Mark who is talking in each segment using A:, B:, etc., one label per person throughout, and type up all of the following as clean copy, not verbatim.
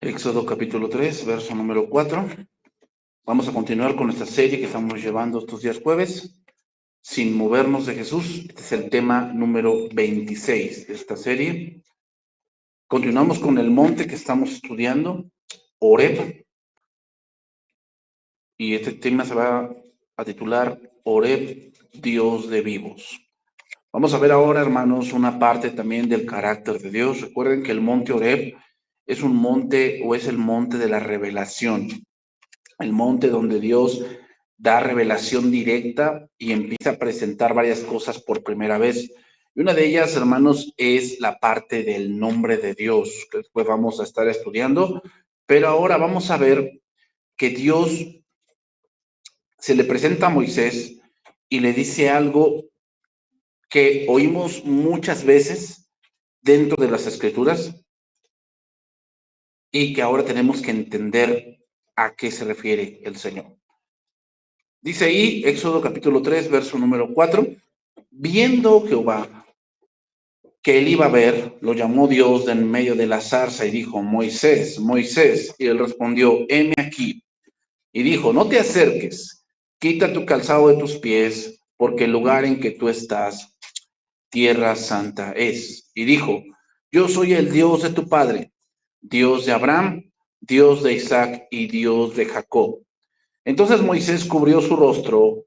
A: Éxodo capítulo 3, verso número 4. Vamos a continuar con esta serie que estamos llevando estos días jueves, sin movernos de Jesús. Este es el tema número 26 de esta serie. Continuamos con el monte que estamos estudiando, Horeb. Y este tema se va a titular Horeb, Dios de vivos. Vamos a ver ahora, hermanos, una parte también del carácter de Dios. Recuerden que el monte Horeb es un monte o es el monte de la revelación. El monte donde Dios da revelación directa y empieza a presentar varias cosas por primera vez. Y una de ellas, hermanos, es la parte del nombre de Dios, que después vamos a estar estudiando. Pero ahora vamos a ver que Dios se le presenta a Moisés y le dice algo que oímos muchas veces dentro de las Escrituras y que ahora tenemos que entender a qué se refiere el Señor. Dice ahí, Éxodo capítulo 3, verso número 4, viendo Jehová que él iba a ver, lo llamó Dios de en medio de la zarza y dijo, Moisés, Moisés, y él respondió, heme aquí. Y dijo, no te acerques, quita tu calzado de tus pies, porque el lugar en que tú estás, tierra santa es. Y dijo, yo soy el Dios de tu padre, Dios de Abraham, Dios de Isaac y Dios de Jacob. Entonces Moisés cubrió su rostro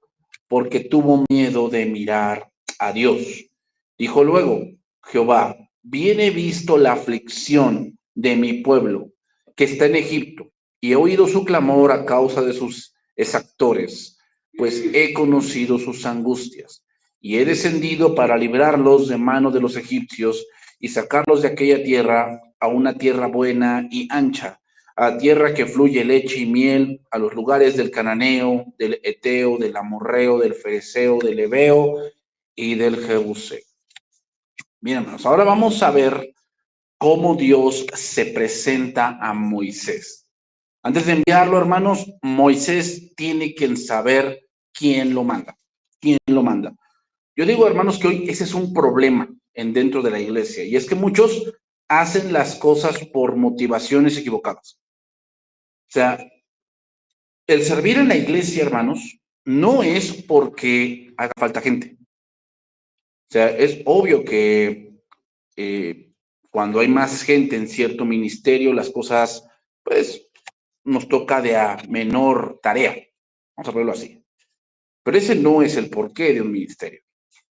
A: porque tuvo miedo de mirar a Dios. Dijo luego, Jehová, bien he visto la aflicción de mi pueblo que está en Egipto, y he oído su clamor a causa de sus exactores, pues he conocido sus angustias, y he descendido para librarlos de mano de los egipcios y sacarlos de aquella tierra a una tierra buena y ancha, a tierra que fluye leche y miel, a los lugares del cananeo, del eteo, del amorreo, del fereceo, del heveo y del jebuseo. Bien, hermanos, ahora vamos a ver cómo Dios se presenta a Moisés. Antes de enviarlo, hermanos, Moisés tiene que saber quién lo manda. ¿Quién lo manda? Yo digo, hermanos, que hoy ese es un problema dentro de la iglesia, y es que muchos hacen las cosas por motivaciones equivocadas. O sea, el servir en la iglesia, hermanos, no es porque haga falta gente. O sea, es obvio que cuando hay más gente en cierto ministerio, las cosas, pues, nos toca de a menor tarea. Vamos a verlo así. Pero ese no es el porqué de un ministerio.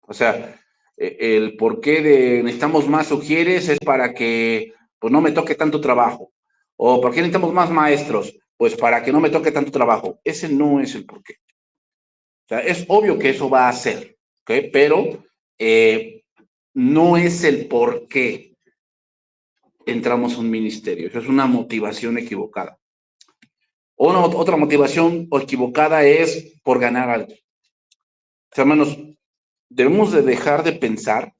A: O sea, el porqué de necesitamos más ujieres es para que pues no me toque tanto trabajo. O ¿por qué necesitamos más maestros? Pues para que no me toque tanto trabajo. Ese no es el porqué. O sea, es obvio que eso va a ser, ¿ok? Pero no es el por qué entramos a un ministerio. Eso es una motivación equivocada. Otra motivación equivocada es por ganar algo. O sea, hermanos, debemos de dejar de pensar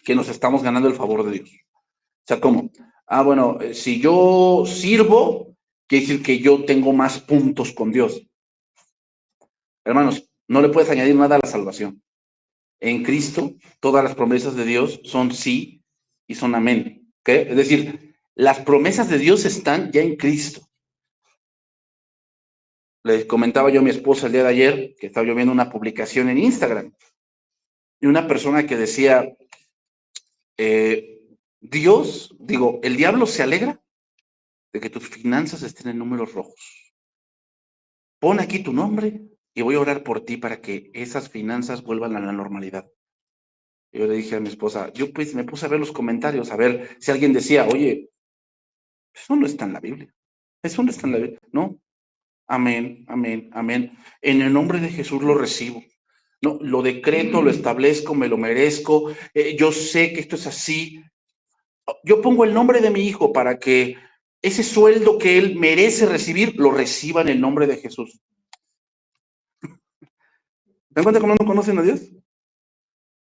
A: que nos estamos ganando el favor de Dios. O sea, ¿cómo? Ah, bueno, si yo sirvo, quiere decir que yo tengo más puntos con Dios. Hermanos, no le puedes añadir nada a la salvación. En Cristo, todas las promesas de Dios son sí y son amén. ¿Okay? Es decir, las promesas de Dios están ya en Cristo. Le comentaba yo a mi esposa el día de ayer que estaba yo viendo una publicación en Instagram y una persona que decía, Dios, digo, el diablo se alegra de que tus finanzas estén en números rojos. Pon aquí tu nombre y voy a orar por ti para que esas finanzas vuelvan a la normalidad. Yo le dije a mi esposa, yo pues me puse a ver los comentarios, a ver si alguien decía, oye, eso no está en la Biblia. Eso no está en la Biblia. No. Amén, amén, amén. En el nombre de Jesús lo recibo. No, lo decreto, lo establezco, me lo merezco. Yo sé que esto es así. Yo pongo el nombre de mi hijo para que ese sueldo que él merece recibir, lo reciba en el nombre de Jesús. ¿Se dan cuenta cómo no conocen a Dios?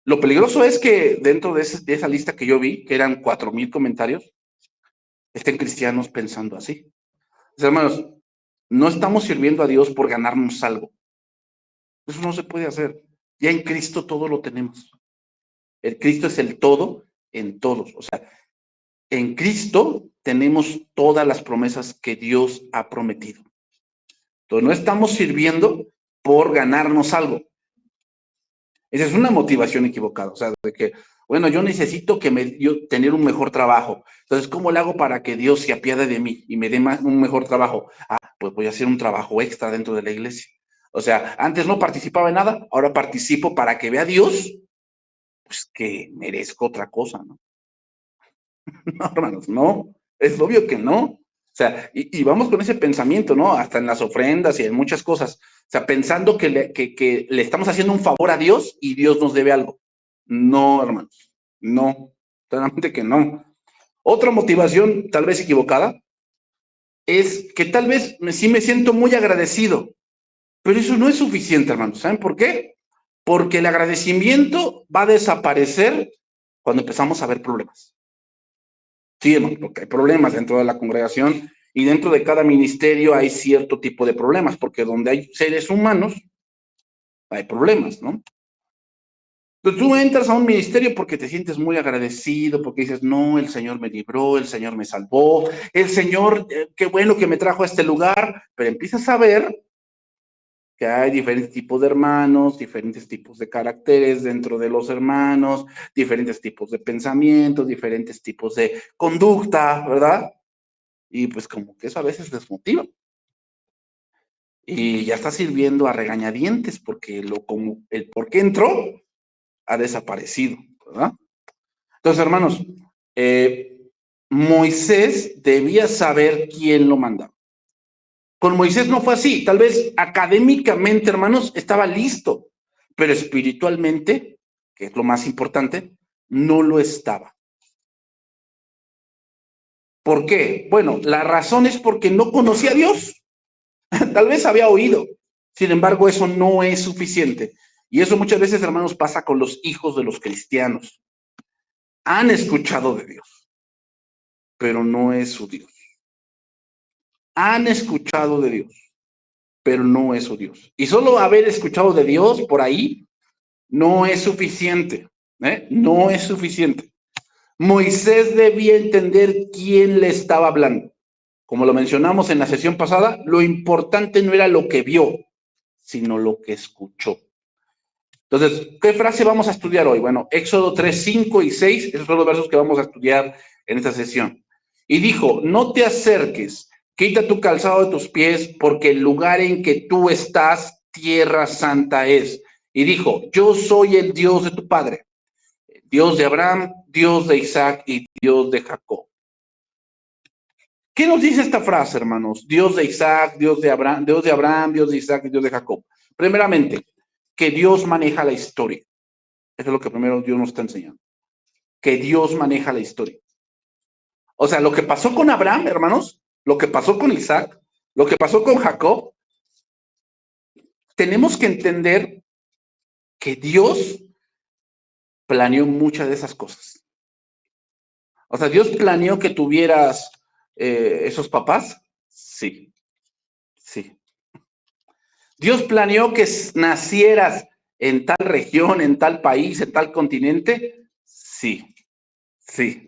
A: Lo peligroso es que dentro de esa lista que yo vi, que eran 4,000 comentarios, estén cristianos pensando así. O sea, hermanos, no estamos sirviendo a Dios por ganarnos algo. Eso no se puede hacer. Ya en Cristo todo lo tenemos. El Cristo es el todo en todos. O sea, en Cristo tenemos todas las promesas que Dios ha prometido. Entonces, no estamos sirviendo por ganarnos algo. Esa es una motivación equivocada. O sea, de que, bueno, yo necesito yo tener un mejor trabajo. Entonces, ¿cómo le hago para que Dios se apiade de mí y me dé un mejor trabajo? Ah, pues voy a hacer un trabajo extra dentro de la iglesia. O sea, antes no participaba en nada, ahora participo para que vea Dios, pues que merezco otra cosa, ¿no? No, hermanos, no. Es obvio que no. O sea, y vamos con ese pensamiento, ¿no? Hasta en las ofrendas y en muchas cosas. O sea, pensando que le estamos haciendo un favor a Dios y Dios nos debe algo. No, hermanos, no. Claramente que no. Otra motivación, tal vez equivocada, es que tal vez sí me siento muy agradecido, pero eso no es suficiente, hermanos. ¿Saben por qué? Porque el agradecimiento va a desaparecer cuando empezamos a ver problemas. Sí, hermano, porque hay problemas dentro de la congregación y dentro de cada ministerio hay cierto tipo de problemas, porque donde hay seres humanos, hay problemas, ¿no? Entonces tú entras a un ministerio porque te sientes muy agradecido, porque dices, no, el Señor me libró, el Señor me salvó, el Señor, qué bueno que me trajo a este lugar, pero empiezas a ver que hay diferentes tipos de hermanos, diferentes tipos de caracteres dentro de los hermanos, diferentes tipos de pensamientos, diferentes tipos de conducta, ¿verdad? Y pues como que eso a veces desmotiva. Y ya está sirviendo a regañadientes porque como el por qué entró ha desaparecido, ¿verdad? Entonces, hermanos, Moisés debía saber quién lo mandaba. Con Moisés no fue así. Tal vez académicamente, hermanos, estaba listo, pero espiritualmente, que es lo más importante, no lo estaba. ¿Por qué? Bueno, la razón es porque no conocía a Dios. Tal vez había oído. Sin embargo, eso no es suficiente. Y eso muchas veces, hermanos, pasa con los hijos de los cristianos. Han escuchado de Dios, pero no es su Dios. Han escuchado de Dios, pero no es su Dios. Y solo haber escuchado de Dios por ahí no es suficiente. No es suficiente. Moisés debía entender quién le estaba hablando. Como lo mencionamos en la sesión pasada, lo importante no era lo que vio, sino lo que escuchó. Entonces, ¿qué frase vamos a estudiar hoy? Bueno, Éxodo 3, 5 y 6, esos son los versos que vamos a estudiar en esta sesión. Y dijo, no te acerques, quita tu calzado de tus pies, porque el lugar en que tú estás, tierra santa es. Y dijo, yo soy el Dios de tu padre, Dios de Abraham, Dios de Isaac y Dios de Jacob. ¿Qué nos dice esta frase, hermanos? Dios de Isaac, Dios de Abraham, Dios de Isaac y Dios de Jacob. Primeramente, que Dios maneja la historia. Eso es lo que primero Dios nos está enseñando. Que Dios maneja la historia. O sea, lo que pasó con Abraham, hermanos, lo que pasó con Isaac, lo que pasó con Jacob, tenemos que entender que Dios planeó muchas de esas cosas. O sea, Dios planeó que tuvieras esos papás. Sí, sí. Dios planeó que nacieras en tal región, en tal país, en tal continente. Sí, sí.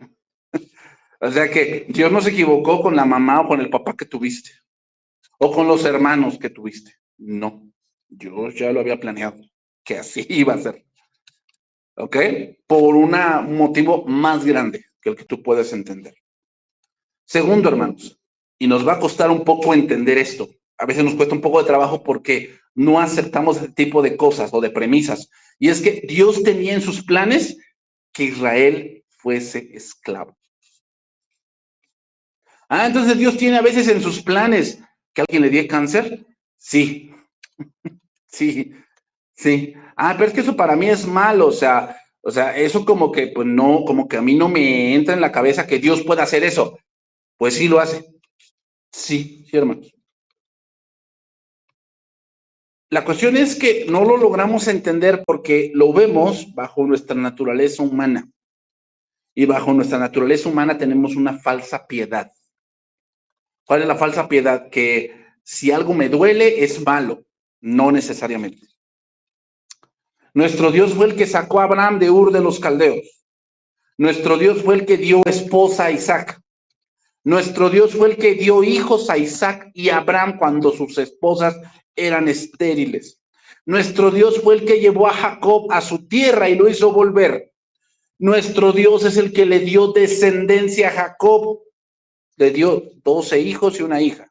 A: O sea que Dios no se equivocó con la mamá o con el papá que tuviste, o con los hermanos que tuviste. No, Dios ya lo había planeado, que así iba a ser. ¿Ok? Por un motivo más grande que el que tú puedes entender. Segundo, hermanos, y nos va a costar un poco entender esto. A veces nos cuesta un poco de trabajo porque no aceptamos este tipo de cosas o de premisas. Y es que Dios tenía en sus planes que Israel fuese esclavo. Ah, entonces Dios tiene a veces en sus planes que alguien le dé cáncer. Sí, sí, sí. Ah, pero es que eso para mí es malo, o sea, eso como que, pues no, como que a mí no me entra en la cabeza que Dios pueda hacer eso. Pues sí lo hace. Sí, sí, hermanos. La cuestión es que no lo logramos entender porque lo vemos bajo nuestra naturaleza humana. Y bajo nuestra naturaleza humana tenemos una falsa piedad. ¿Cuál es la falsa piedad? Que si algo me duele es malo. No necesariamente. Nuestro Dios fue el que sacó a Abraham de Ur de los Caldeos. Nuestro Dios fue el que dio esposa a Isaac. Nuestro Dios fue el que dio hijos a Isaac y a Abraham cuando sus esposas eran estériles. Nuestro Dios fue el que llevó a Jacob a su tierra y lo hizo volver. Nuestro Dios es el que le dio descendencia a Jacob. Le dio 12 hijos y una hija.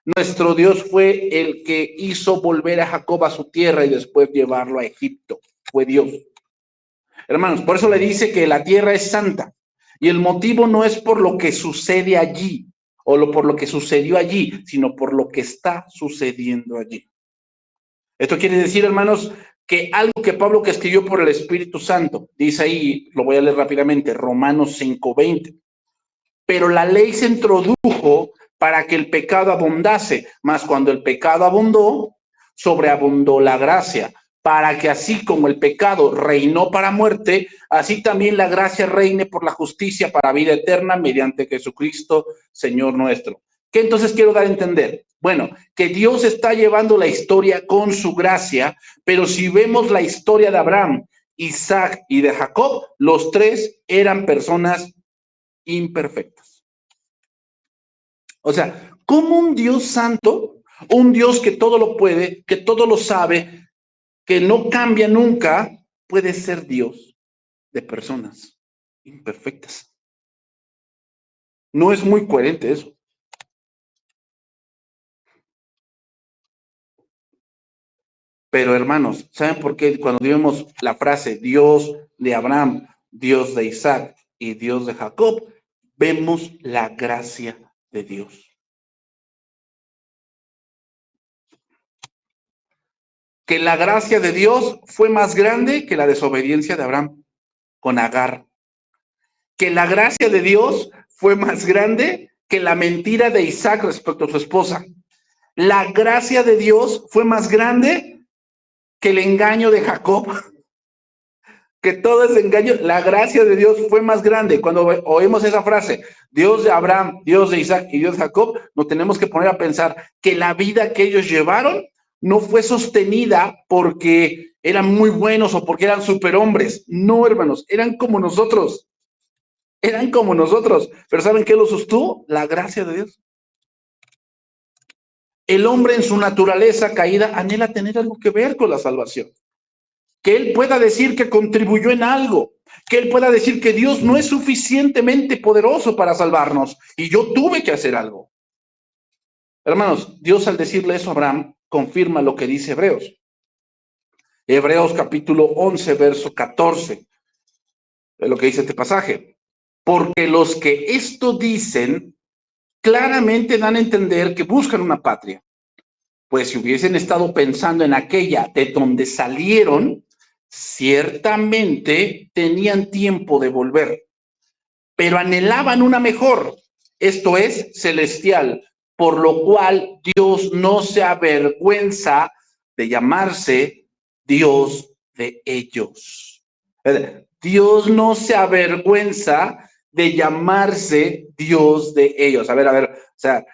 A: Nuestro Dios fue el que hizo volver a Jacob a su tierra y después llevarlo a Egipto. Fue Dios. Hermanos, por eso le dice que la tierra es santa. Y el motivo no es por lo que sucede allí o por lo que sucedió allí, sino por lo que está sucediendo allí. Esto quiere decir, hermanos, que algo que Pablo que escribió por el Espíritu Santo, dice ahí, lo voy a leer rápidamente, Romanos 5:20. Pero la ley se introdujo para que el pecado abundase, mas cuando el pecado abundó, sobreabundó la gracia, para que así como el pecado reinó para muerte, así también la gracia reine por la justicia para vida eterna mediante Jesucristo, Señor nuestro. ¿Qué entonces quiero dar a entender? Bueno, que Dios está llevando la historia con su gracia, pero si vemos la historia de Abraham, Isaac y de Jacob, los tres eran personas imperfectas. O sea, ¿cómo un Dios santo, un Dios que todo lo puede, que todo lo sabe, que no cambia nunca, puede ser Dios de personas imperfectas? No es muy coherente eso. Pero hermanos, ¿saben por qué cuando vemos la frase Dios de Abraham, Dios de Isaac y Dios de Jacob, vemos la gracia de Dios? Que la gracia de Dios fue más grande que la desobediencia de Abraham con Agar. Que la gracia de Dios fue más grande que la mentira de Isaac respecto a su esposa. La gracia de Dios fue más grande que el engaño de Jacob, que todo ese engaño. La gracia de Dios fue más grande. Cuando oímos esa frase, Dios de Abraham, Dios de Isaac y Dios de Jacob, nos tenemos que poner a pensar que la vida que ellos llevaron no fue sostenida porque eran muy buenos o porque eran superhombres. No, hermanos, eran como nosotros. Eran como nosotros. Pero ¿saben qué lo sostuvo? La gracia de Dios. El hombre en su naturaleza caída anhela tener algo que ver con la salvación. Que él pueda decir que contribuyó en algo, que él pueda decir que Dios no es suficientemente poderoso para salvarnos y yo tuve que hacer algo. Hermanos, Dios al decirle eso a Abraham confirma lo que dice Hebreos. Hebreos capítulo 11, verso 14. Es lo que dice este pasaje. Porque los que esto dicen claramente dan a entender que buscan una patria. Pues si hubiesen estado pensando en aquella de donde salieron, ciertamente tenían tiempo de volver, pero anhelaban una mejor, esto es, celestial, por lo cual Dios no se avergüenza de llamarse Dios de ellos. Dios no se avergüenza de llamarse Dios de ellos. A ver, o sea,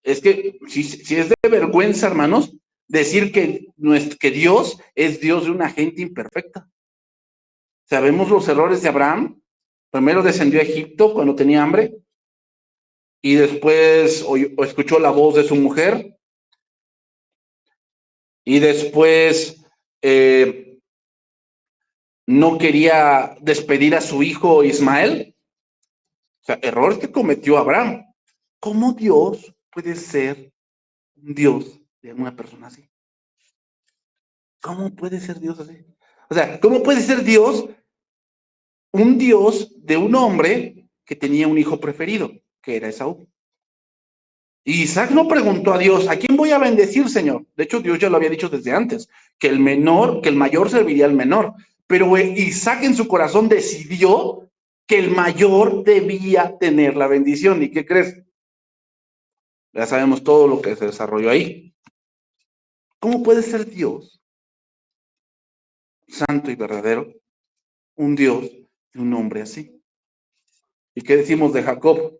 A: es que si es de vergüenza, hermanos, decir que Dios es Dios de una gente imperfecta. Sabemos los errores de Abraham. Primero descendió a Egipto cuando tenía hambre y después escuchó la voz de su mujer y después no quería despedir a su hijo Ismael. O sea, errores que cometió Abraham. ¿Cómo Dios puede ser un Dios de una persona así? ¿Cómo puede ser Dios así? O sea, ¿cómo puede ser Dios un Dios de un hombre que tenía un hijo preferido, que era Esaú? Y Isaac no preguntó a Dios, ¿a quién voy a bendecir, Señor? De hecho, Dios ya lo había dicho desde antes, que el mayor serviría al menor. Pero Isaac en su corazón decidió que el mayor debía tener la bendición. ¿Y qué crees? Ya sabemos todo lo que se desarrolló ahí. ¿Cómo puede ser Dios, santo y verdadero, un Dios de un hombre así? ¿Y qué decimos de Jacob?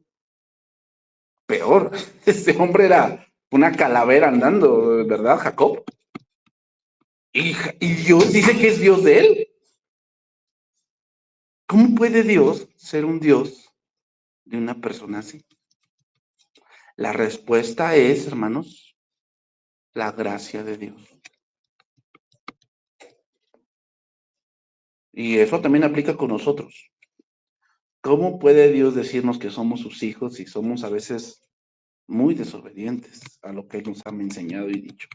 A: Peor, ese hombre era una calavera andando, ¿verdad, Jacob? Y Dios dice que es Dios de él. ¿Cómo puede Dios ser un Dios de una persona así? La respuesta es, hermanos, la gracia de Dios. Y eso también aplica con nosotros. ¿Cómo puede Dios decirnos que somos sus hijos si somos a veces muy desobedientes a lo que Él nos ha enseñado y dicho?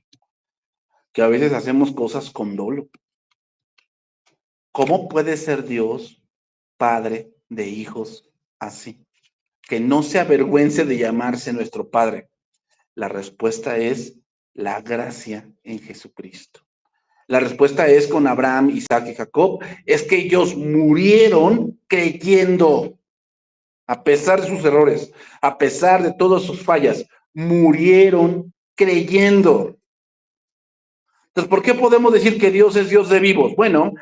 A: Que a veces hacemos cosas con dolo. ¿Cómo puede ser Dios padre de hijos así? Que no se avergüence de llamarse nuestro Padre. La respuesta es la gracia en Jesucristo. La respuesta es con Abraham, Isaac y Jacob, es que ellos murieron creyendo, a pesar de sus errores, a pesar de todas sus fallas, murieron creyendo. Entonces, ¿por qué podemos decir que Dios es Dios de vivos? Bueno,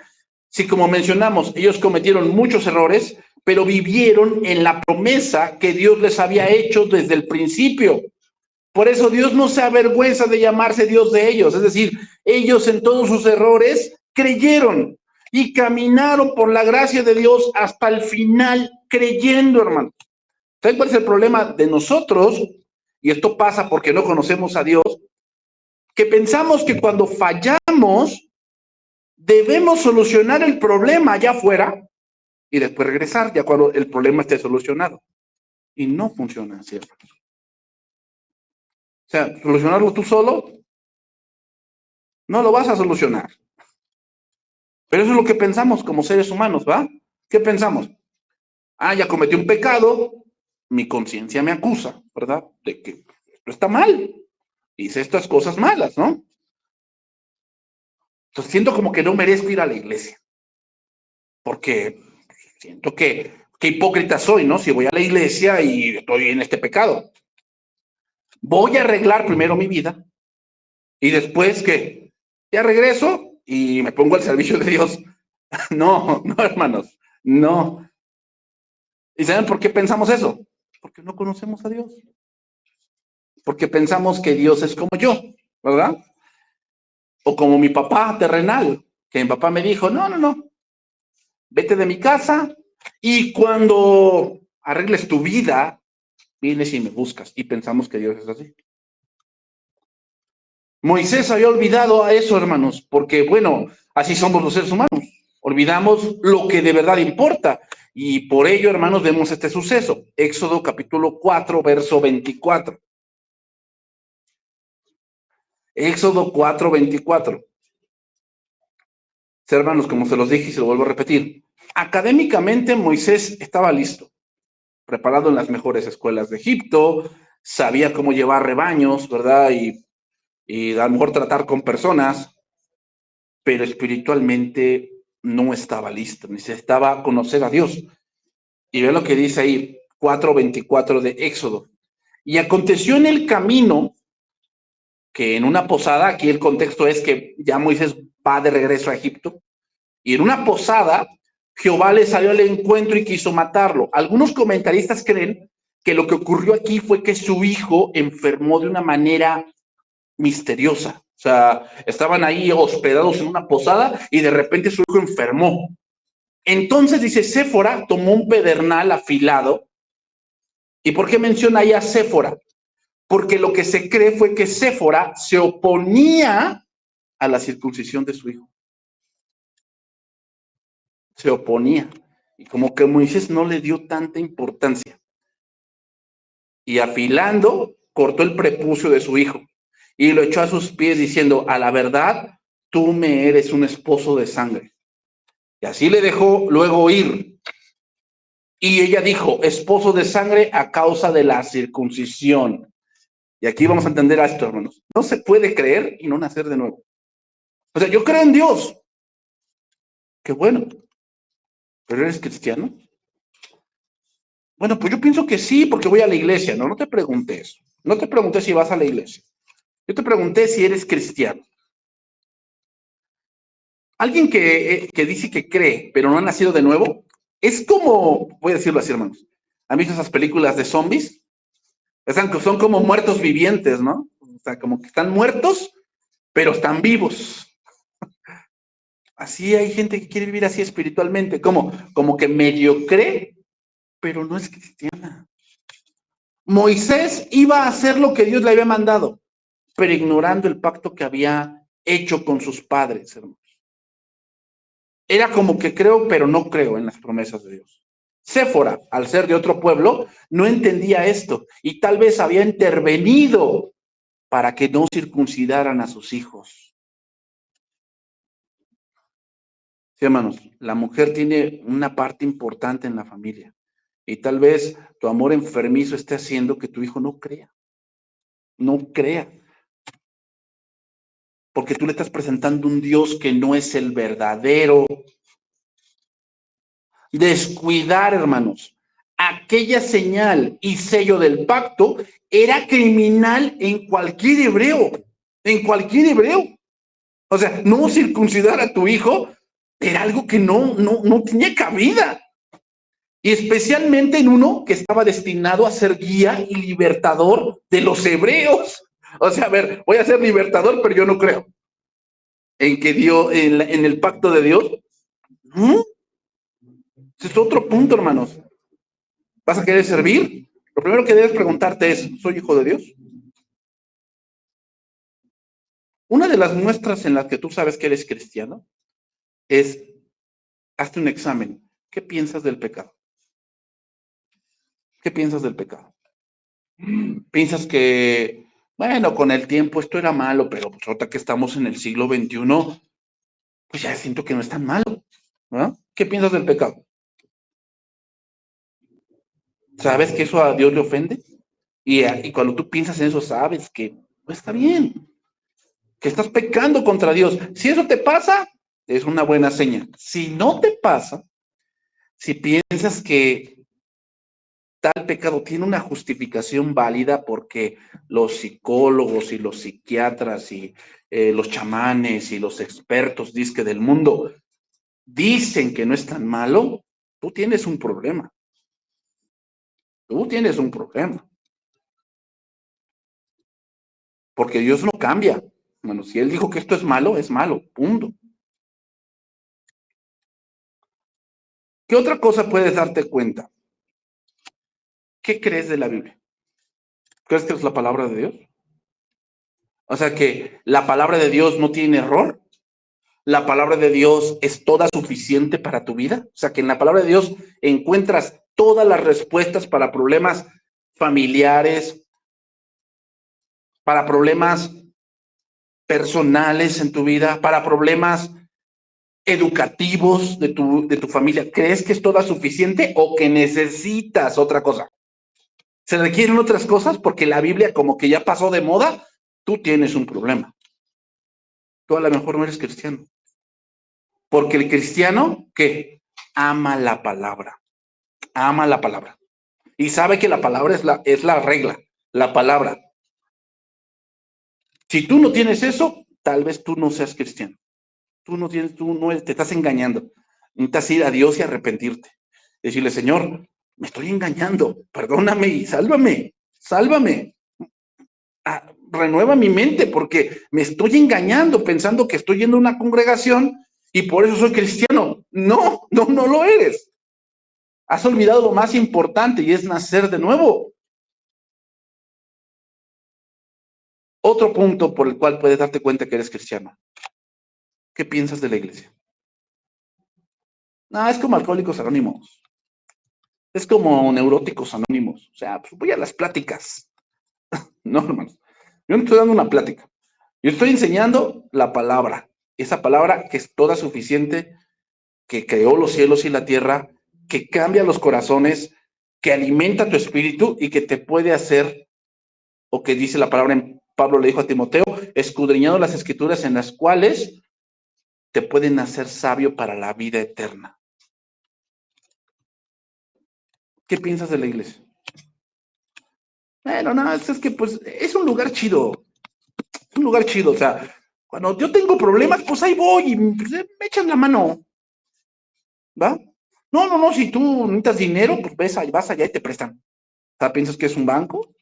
A: si como mencionamos, ellos cometieron muchos errores, pero vivieron en la promesa que Dios les había hecho desde el principio. Por eso Dios no se avergüenza de llamarse Dios de ellos. Es decir, ellos en todos sus errores creyeron y caminaron por la gracia de Dios hasta el final creyendo, hermano. ¿Saben cuál es el problema de nosotros? Y esto pasa porque no conocemos a Dios, que pensamos que cuando fallamos debemos solucionar el problema allá afuera y después regresar ya cuando el problema esté solucionado. Y no funciona así, hermano. O sea, solucionarlo tú solo, no lo vas a solucionar. Pero eso es lo que pensamos como seres humanos, ¿va? ¿Qué pensamos? Ah, ya cometí un pecado, mi conciencia me acusa, ¿verdad? De que esto está mal, hice estas cosas malas, ¿no? Entonces siento como que no merezco ir a la iglesia, porque siento que hipócrita soy, ¿no? Si voy a la iglesia y estoy en este pecado. Voy a arreglar primero mi vida y después que ya regreso y me pongo al servicio de Dios. No, no, hermanos, no. ¿Y saben por qué pensamos eso? Porque no conocemos a Dios. Porque pensamos que Dios es como yo, ¿verdad? O como mi papá terrenal, que mi papá me dijo, no, no, no, vete de mi casa y cuando arregles tu vida, vienes y me buscas. Y pensamos que Dios es así. Moisés había olvidado a eso, hermanos, porque, bueno, así somos los seres humanos. Olvidamos lo que de verdad importa. Y por ello, hermanos, vemos este suceso. Éxodo capítulo 4, verso 24. Éxodo 4, 24. Hermanos, como se los dije y se lo vuelvo a repetir, académicamente Moisés estaba listo, preparado en las mejores escuelas de Egipto, sabía cómo llevar rebaños, ¿verdad? Y a lo mejor tratar con personas, pero espiritualmente no estaba listo, necesitaba conocer a Dios. Y ve lo que dice ahí, 4:24 de Éxodo. Y aconteció en el camino que en una posada, aquí el contexto es que ya Moisés va de regreso a Egipto, y en una posada Jehová le salió al encuentro y quiso matarlo. Algunos comentaristas creen que lo que ocurrió aquí fue que su hijo enfermó de una manera misteriosa. O sea, estaban ahí hospedados en una posada y de repente su hijo enfermó. Entonces dice, Séfora tomó un pedernal afilado. ¿Y por qué menciona ahí a Séfora? Porque lo que se cree fue que Séfora se oponía a la circuncisión de su hijo. Se oponía. Y como que Moisés no le dio tanta importancia. Y afilando, cortó el prepucio de su hijo y lo echó a sus pies diciendo, a la verdad, tú me eres un esposo de sangre. Y así le dejó luego ir. Y ella dijo, esposo de sangre a causa de la circuncisión. Y aquí vamos a entender a esto, hermanos. No se puede creer y no nacer de nuevo. O sea, yo creo en Dios. Qué bueno. ¿Pero eres cristiano? Bueno, pues yo pienso que sí, porque voy a la iglesia. No, no te pregunté eso. No te pregunté si vas a la iglesia. Yo te pregunté si eres cristiano. Alguien que dice que cree, pero no ha nacido de nuevo, es como, voy a decirlo así, hermanos. ¿Han visto esas películas de zombies? Son como muertos vivientes, ¿no? O sea, como que están muertos, pero están vivos. Así hay gente que quiere vivir así espiritualmente, como que medio cree, pero no es cristiana. Moisés iba a hacer lo que Dios le había mandado, pero ignorando el pacto que había hecho con sus padres, hermanos. Era como que creo, pero no creo en las promesas de Dios. Séfora, al ser de otro pueblo, no entendía esto y tal vez había intervenido para que no circuncidaran a sus hijos. Sí, hermanos, la mujer tiene una parte importante en la familia y tal vez tu amor enfermizo esté haciendo que tu hijo no crea, porque tú le estás presentando un Dios que no es el verdadero. Descuidar, hermanos, aquella señal y sello del pacto era criminal en cualquier hebreo. O sea, no circuncidar a tu hijo era algo que no tenía cabida. Y especialmente en uno que estaba destinado a ser guía y libertador de los hebreos. O sea, a ver, voy a ser libertador, pero yo no creo en que Dios, en el pacto de Dios. ¿Mm? Ese es otro punto, hermanos. ¿Vas a querer servir? Lo primero que debes preguntarte es, ¿soy hijo de Dios? Una de las muestras en las que tú sabes que eres cristiano es, hazte un examen. ¿Qué piensas del pecado? ¿Qué piensas del pecado? ¿Piensas que, bueno, con el tiempo esto era malo, pero pues ahorita que estamos en el siglo XXI, pues ya siento que no es tan malo, ¿no? ¿Qué piensas del pecado? ¿Sabes que eso a Dios le ofende? Y cuando tú piensas en eso, sabes que no está bien, que estás pecando contra Dios. Si eso te pasa, es una buena señal. Si no te pasa, si piensas que tal pecado tiene una justificación válida porque los psicólogos y los psiquiatras y los chamanes y los expertos disque del mundo dicen que no es tan malo, tú tienes un problema. Tú tienes un problema. Porque Dios no cambia. Bueno, si Él dijo que esto es malo, punto. ¿Qué otra cosa puedes darte cuenta? ¿Qué crees de la Biblia? ¿Crees que es la palabra de Dios? O sea que la palabra de Dios no tiene error. La palabra de Dios es toda suficiente para tu vida. O sea que en la palabra de Dios encuentras todas las respuestas para problemas familiares, para problemas personales en tu vida, para problemas educativos de tu familia. ¿Crees que es toda suficiente o que necesitas otra cosa? ¿Se requieren otras cosas? Porque la Biblia como que ya pasó de moda, tú tienes un problema. Tú a lo mejor no eres cristiano. Porque el cristiano, ¿qué? Ama la palabra. Ama la palabra. Y sabe que la palabra es la regla, la palabra. Si tú no tienes eso, tal vez tú no seas cristiano. Tú no te estás engañando. Necesitas ir a Dios y arrepentirte. Decirle, Señor, me estoy engañando, perdóname y sálvame, sálvame. Renueva mi mente porque me estoy engañando pensando que estoy yendo a una congregación y por eso soy cristiano. No lo eres. Has olvidado lo más importante y es nacer de nuevo. Otro punto por el cual puedes darte cuenta que eres cristiano. ¿Qué piensas de la iglesia? No, es como Alcohólicos Anónimos. Es como Neuróticos Anónimos. O sea, pues voy a las pláticas. No, hermanos. Yo no estoy dando una plática. Yo estoy enseñando la palabra. Esa palabra que es toda suficiente, que creó los cielos y la tierra, que cambia los corazones, que alimenta tu espíritu y que te puede hacer, o que dice la palabra, Pablo le dijo a Timoteo, escudriñando las escrituras en las cuales te pueden hacer sabio para la vida eterna. ¿Qué piensas de la iglesia? Bueno, no, es que pues es un lugar chido, es un lugar chido, o sea, cuando yo tengo problemas, pues ahí voy y pues, me echan la mano, ¿va? No, si tú necesitas dinero, pues vas allá y te prestan. O sea, ¿piensas que es un banco?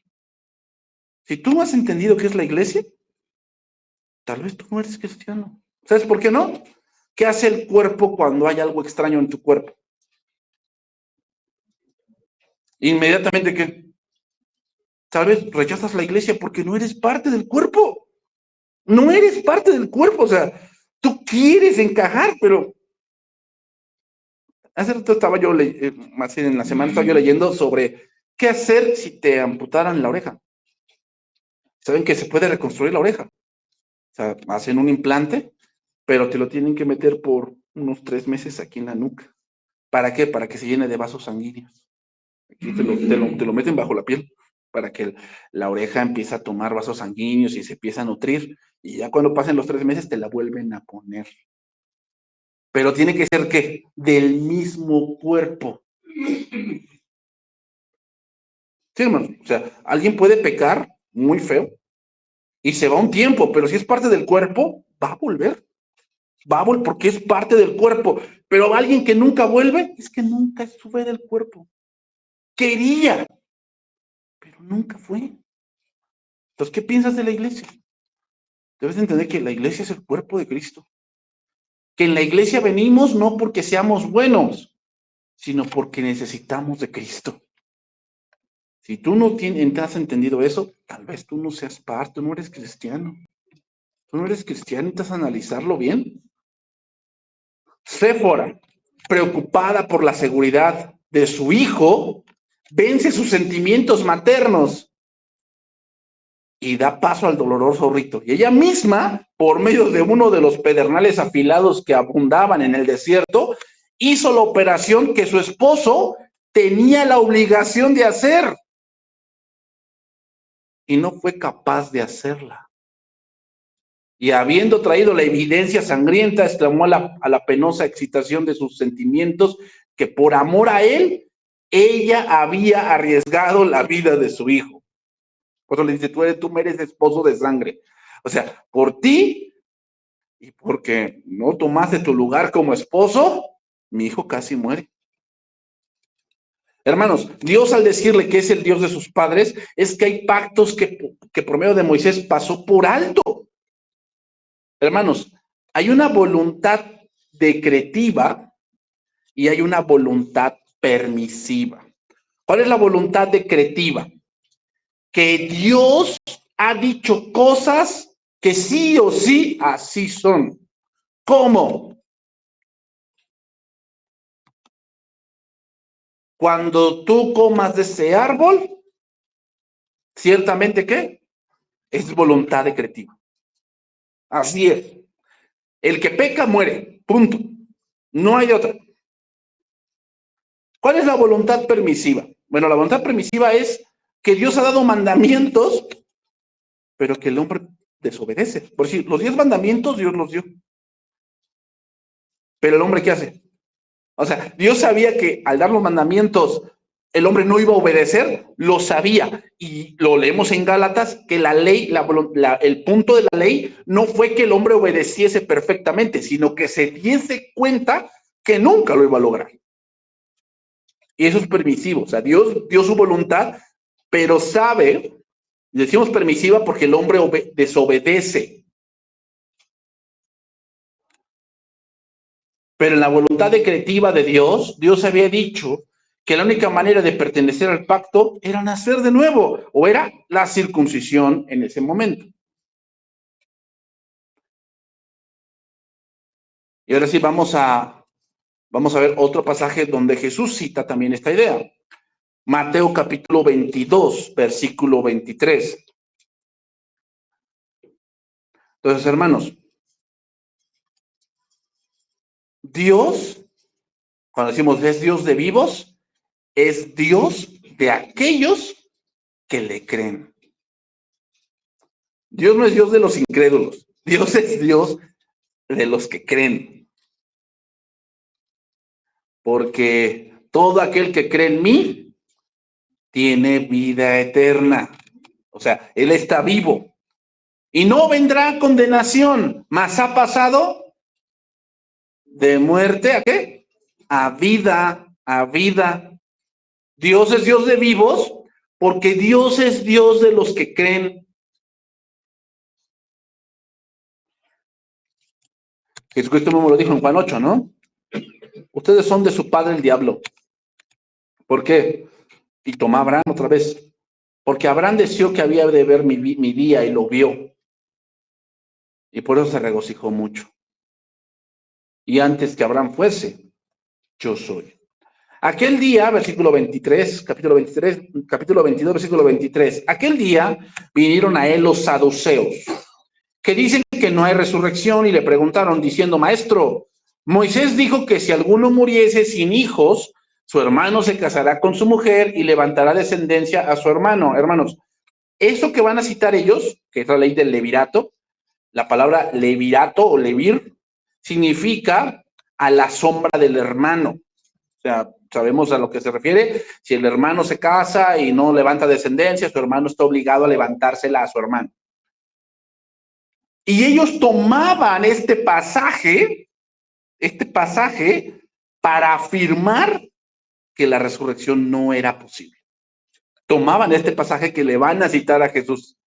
A: Si tú has entendido qué es la iglesia, tal vez tú no eres cristiano. ¿Sabes por qué no? ¿Qué hace el cuerpo cuando hay algo extraño en tu cuerpo? Inmediatamente que Tal vez rechazas la iglesia porque no eres parte del cuerpo. No eres parte del cuerpo. O sea, tú quieres encajar, pero hace rato estaba yo, más bien en la semana estaba yo leyendo sobre qué hacer si te amputaran la oreja. Saben que se puede reconstruir la oreja. O sea, hacen un implante, pero te lo tienen que meter por unos 3 meses aquí en la nuca. ¿Para qué? Para que se llene de vasos sanguíneos. Aquí te lo meten bajo la piel para que la oreja empiece a tomar vasos sanguíneos y se empiece a nutrir. Y ya cuando pasen los 3 meses te la vuelven a poner. Pero tiene que ser, ¿qué? Del mismo cuerpo. Sí, hermano. O sea, alguien puede pecar muy feo y se va un tiempo, pero si es parte del cuerpo, va a volver. Va a volver porque es parte del cuerpo. Pero alguien que nunca vuelve, es que nunca sube del cuerpo. Quería, pero nunca fue. Entonces, ¿qué piensas de la iglesia? Debes entender que la iglesia es el cuerpo de Cristo. Que en la iglesia venimos no porque seamos buenos, sino porque necesitamos de Cristo. Si tú no has entendido eso, tal vez tú no seas parte, tú no eres cristiano. Tú no eres cristiano, necesitas analizarlo bien. Séfora, preocupada por la seguridad de su hijo, vence sus sentimientos maternos y da paso al doloroso rito. Y ella misma, por medio de uno de los pedernales afilados que abundaban en el desierto, hizo la operación que su esposo tenía la obligación de hacer y no fue capaz de hacerla. Y habiendo traído la evidencia sangrienta, exclamó a la penosa excitación de sus sentimientos que por amor a él, ella había arriesgado la vida de su hijo. Por eso le dice, tú me eres esposo de sangre. O sea, por ti y porque no tomaste tu lugar como esposo, mi hijo casi muere. Hermanos, Dios al decirle que es el Dios de sus padres, es que hay pactos que por medio de Moisés pasó por alto. Hermanos, hay una voluntad decretiva y hay una voluntad permisiva. ¿Cuál es la voluntad decretiva? Que Dios ha dicho cosas que sí o sí así son. ¿Cómo? Cuando tú comas de ese árbol, ciertamente, ¿qué? Es voluntad decretiva. Así es. El que peca muere. Punto. No hay otra. ¿Cuál es la voluntad permisiva? Bueno, la voluntad permisiva es que Dios ha dado mandamientos, pero que el hombre desobedece. Por decir, los 10 mandamientos Dios los dio. Pero el hombre, ¿qué hace? O sea, Dios sabía que al dar los mandamientos el hombre no iba a obedecer, lo sabía. Y lo leemos en Gálatas, que la ley, el punto de la ley no fue que el hombre obedeciese perfectamente, sino que se diese cuenta que nunca lo iba a lograr. Y eso es permisivo. O sea, Dios dio su voluntad, pero sabe, decimos permisiva porque el hombre desobedece. Pero en la voluntad decretiva de Dios, Dios había dicho que la única manera de pertenecer al pacto era nacer de nuevo, o era la circuncisión en ese momento. Y ahora sí vamos a ver otro pasaje donde Jesús cita también esta idea. Mateo capítulo 22, versículo 23. Entonces, hermanos, Dios, cuando decimos es Dios de vivos, es Dios de aquellos que le creen. Dios no es Dios de los incrédulos. Dios es Dios de los que creen. Porque todo aquel que cree en mí tiene vida eterna. O sea, Él está vivo. Y no vendrá condenación, mas ha pasado de muerte ¿a qué? A vida, a vida. Dios es Dios de vivos porque Dios es Dios de los que creen. Jesucristo mismo lo dijo en Juan 8, ¿no? Ustedes son de su padre el diablo. ¿Por qué? Y toma Abraham otra vez. porque Abraham deseó que había de ver mi día y lo vio, y por eso se regocijó mucho. Y antes que Abraham fuese, yo soy. Aquel día, versículo 23, capítulo 22, versículo 23, aquel día vinieron a él los saduceos, que dicen que no hay resurrección, y le preguntaron diciendo, maestro, Moisés dijo que si alguno muriese sin hijos, su hermano se casará con su mujer y levantará descendencia a su hermano. Hermanos, eso que van a citar ellos, que es la ley del levirato, la palabra levirato o levir, significa a la sombra del hermano. O sea, sabemos a lo que se refiere. Si el hermano se casa y no levanta descendencia, su hermano está obligado a levantársela a su hermano. Y ellos tomaban este pasaje para afirmar que la resurrección no era posible. Tomaban este pasaje que le van a citar a Jesús.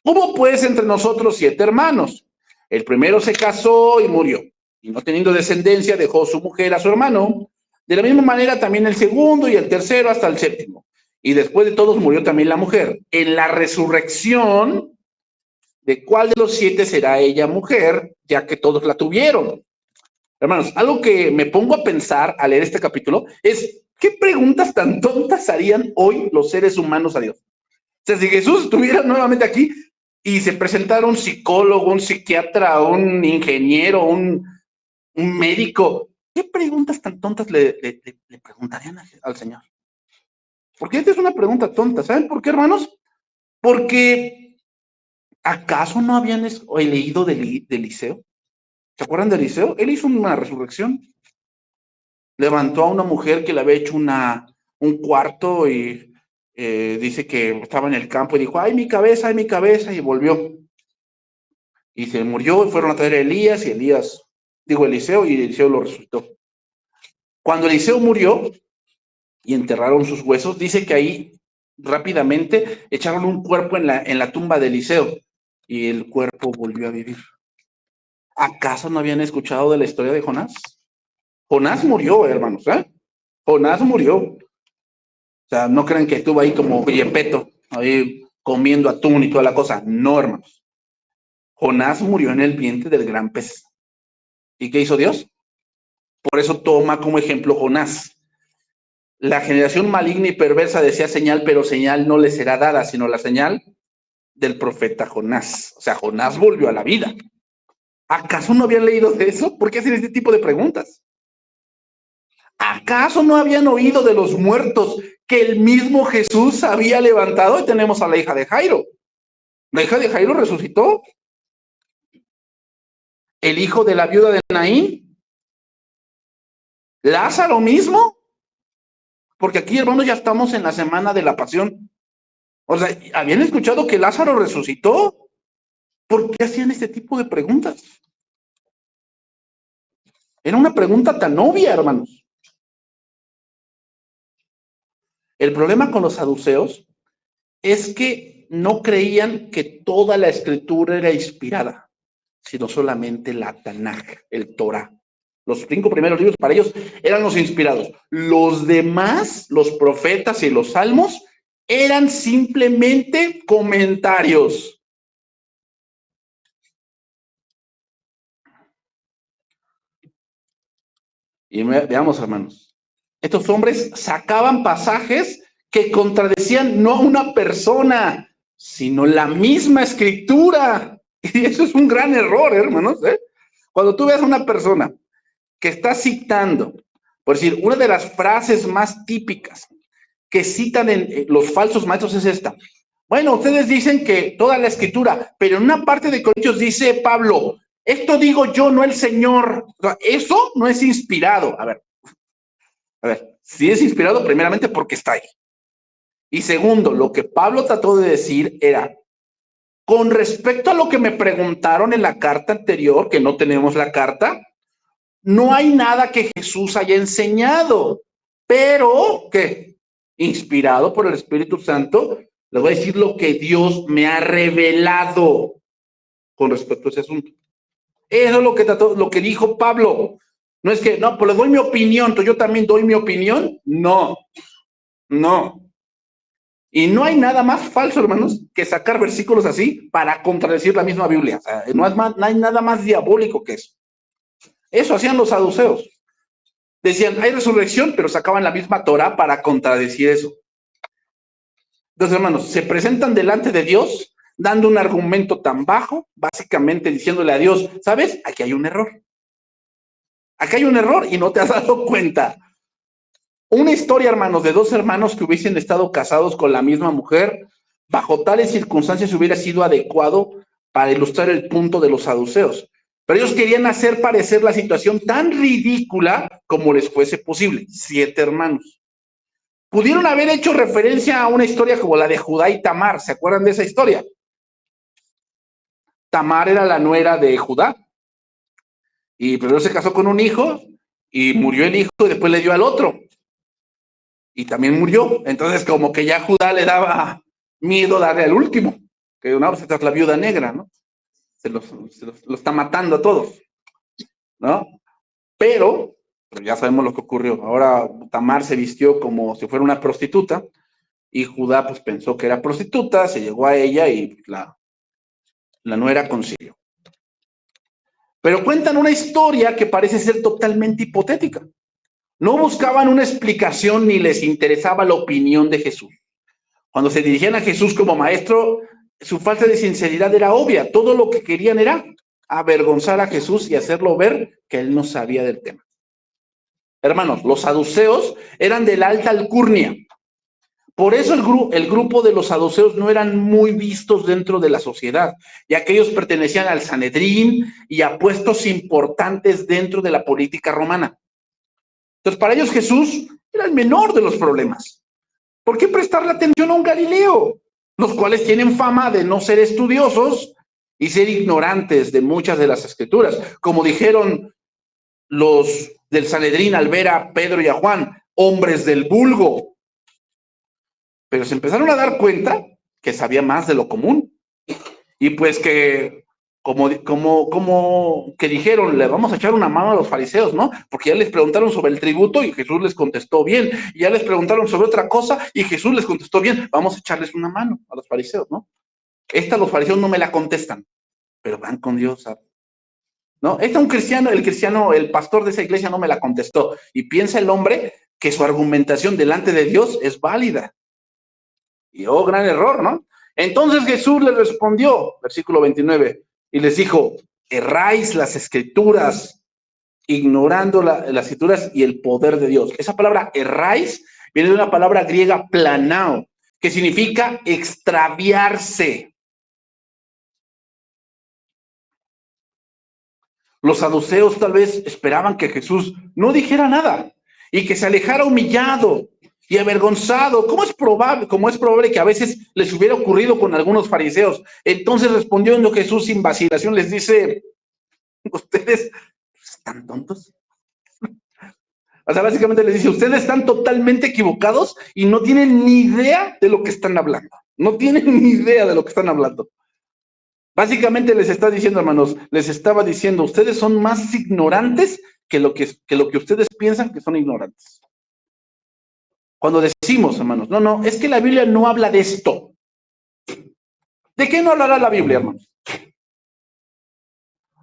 A: Hubo pues entre nosotros 7 hermanos. El primero se casó y murió, y no teniendo descendencia dejó su mujer a su hermano. De la misma manera también el segundo y el tercero hasta el séptimo. Y después de todos murió también la mujer. En la resurrección, ¿de cuál de los 7 será ella mujer, ya que todos la tuvieron? Hermanos, algo que me pongo a pensar al leer este capítulo es, ¿qué preguntas tan tontas harían hoy los seres humanos a Dios? O sea, si Jesús estuviera nuevamente aquí y se presentara un psicólogo, un psiquiatra, un ingeniero, un médico, ¿qué preguntas tan tontas le preguntarían al Señor? Porque esta es una pregunta tonta. ¿Saben por qué, hermanos? Porque ¿acaso no habían leído de Eliseo? ¿Se acuerdan de Eliseo? Él hizo una resurrección. Levantó a una mujer que le había hecho un cuarto y dice que estaba en el campo y dijo, ¡ay, mi cabeza, y volvió. Y se murió y fueron a traer a Elías y Eliseo, y Eliseo lo resucitó. Cuando Eliseo murió y enterraron sus huesos, dice que ahí rápidamente echaron un cuerpo en la tumba de Eliseo y el cuerpo volvió a vivir. ¿Acaso no habían escuchado de la historia de Jonás? Jonás murió, hermanos, ¿eh? Jonás murió. O sea, no crean que estuvo ahí como Yepeto, ahí comiendo atún y toda la cosa. No, hermanos. Jonás murió en el vientre del gran pez. ¿Y qué hizo Dios? Por eso toma como ejemplo Jonás. La generación maligna y perversa decía señal, pero señal no le será dada, sino la señal del profeta Jonás. O sea, Jonás volvió a la vida. ¿Acaso no habían leído de eso? ¿Por qué hacen este tipo de preguntas? ¿Acaso no habían oído de los muertos que el mismo Jesús había levantado? Y tenemos a la hija de Jairo. La hija de Jairo resucitó. El hijo de la viuda de Naín. Lázaro mismo. Porque aquí, hermanos, ya estamos en la semana de la pasión. O sea, ¿habían escuchado que Lázaro resucitó? ¿Por qué hacían este tipo de preguntas? Era una pregunta tan obvia, hermanos. El problema con los saduceos es que no creían que toda la escritura era inspirada, sino solamente la Tanaj, el Torah. Los 5 primeros libros para ellos eran los inspirados. Los demás, los profetas y los salmos, eran simplemente comentarios. Y veamos, hermanos, estos hombres sacaban pasajes que contradecían no a una persona, sino la misma escritura. Y eso es un gran error, hermanos, ¿eh? Cuando tú ves a una persona que está citando, por decir, una de las frases más típicas que citan en los falsos maestros es esta. Bueno, ustedes dicen que toda la escritura, pero en una parte de Corintios dice Pablo, esto digo yo, no el Señor. O sea, eso no es inspirado. A ver, si es inspirado primeramente porque está ahí. Y segundo, lo que Pablo trató de decir era, con respecto a lo que me preguntaron en la carta anterior, que no tenemos la carta, no hay nada que Jesús haya enseñado, pero que inspirado por el Espíritu Santo, les voy a decir lo que Dios me ha revelado con respecto a ese asunto. Eso es lo que trató, lo que dijo Pablo. No es que, no, pues les doy mi opinión, entonces yo también doy mi opinión. No, no. Y no hay nada más falso, hermanos, que sacar versículos así para contradecir la misma Biblia. O sea, no hay nada más diabólico que eso. Eso hacían los saduceos. Decían, hay resurrección, pero sacaban la misma Torah para contradecir eso. Entonces, hermanos, se presentan delante de Dios dando un argumento tan bajo, básicamente diciéndole a Dios, ¿sabes? Aquí hay un error. Aquí hay un error y no te has dado cuenta. Una historia, hermanos, de dos hermanos que hubiesen estado casados con la misma mujer, bajo tales circunstancias hubiera sido adecuado para ilustrar el punto de los saduceos. Pero ellos querían hacer parecer la situación tan ridícula como les fuese posible. 7 hermanos. Pudieron haber hecho referencia a una historia como la de Judá y Tamar. ¿Se acuerdan de esa historia? Tamar era la nuera de Judá. Y primero se casó con un hijo y murió el hijo y después le dio al otro. Y también murió. Entonces, como que ya Judá le daba miedo darle al último, que una vez es la viuda negra, ¿no? Lo está matando a todos, ¿no? Pero ya sabemos lo que ocurrió. Ahora Tamar se vistió como si fuera una prostituta y Judá pues pensó que era prostituta, se llegó a ella y la nuera consiguió. Pero cuentan una historia que parece ser totalmente hipotética. No buscaban una explicación ni les interesaba la opinión de Jesús. Cuando se dirigían a Jesús como maestro, su falta de sinceridad era obvia. Todo lo que querían era avergonzar a Jesús y hacerlo ver que él no sabía del tema. Hermanos, los saduceos eran de la alta alcurnia. Por eso el grupo de los saduceos no eran muy vistos dentro de la sociedad, ya que ellos pertenecían al Sanedrín y a puestos importantes dentro de la política romana. Entonces, para ellos Jesús era el menor de los problemas. ¿Por qué prestarle atención a un Galileo? Los cuales tienen fama de no ser estudiosos y ser ignorantes de muchas de las escrituras. Como dijeron los del Sanedrín al ver a Pedro y a Juan, hombres del vulgo. Pero se empezaron a dar cuenta que sabía más de lo común. Y pues que, como que dijeron, le vamos a echar una mano a los fariseos, ¿no? Porque ya les preguntaron sobre el tributo y Jesús les contestó bien. Y ya les preguntaron sobre otra cosa y Jesús les contestó bien. Vamos a echarles una mano a los fariseos, ¿no? Los fariseos no me la contestan, pero van con Dios, ¿sabes? ¿No? Un cristiano, el pastor de esa iglesia no me la contestó. Y piensa el hombre que su argumentación delante de Dios es válida. Y gran error, ¿no? Entonces Jesús les respondió, versículo 29, y les dijo, erráis las escrituras, ignorando las escrituras y el poder de Dios. Esa palabra erráis viene de una palabra griega planao, que significa extraviarse. Los saduceos tal vez esperaban que Jesús no dijera nada y que se alejara humillado y avergonzado. ¿Cómo es probable que a veces les hubiera ocurrido con algunos fariseos? Entonces respondiendo Jesús sin vacilación les dice, ¿ustedes están tontos? O sea, básicamente les dice, ustedes están totalmente equivocados y no tienen ni idea de lo que están hablando. No tienen ni idea de lo que están hablando. Básicamente les está diciendo, hermanos, les estaba diciendo, ustedes son más ignorantes que lo que ustedes piensan que son ignorantes. Cuando decimos, hermanos, no, es que la Biblia no habla de esto. ¿De qué no hablará la Biblia, hermanos?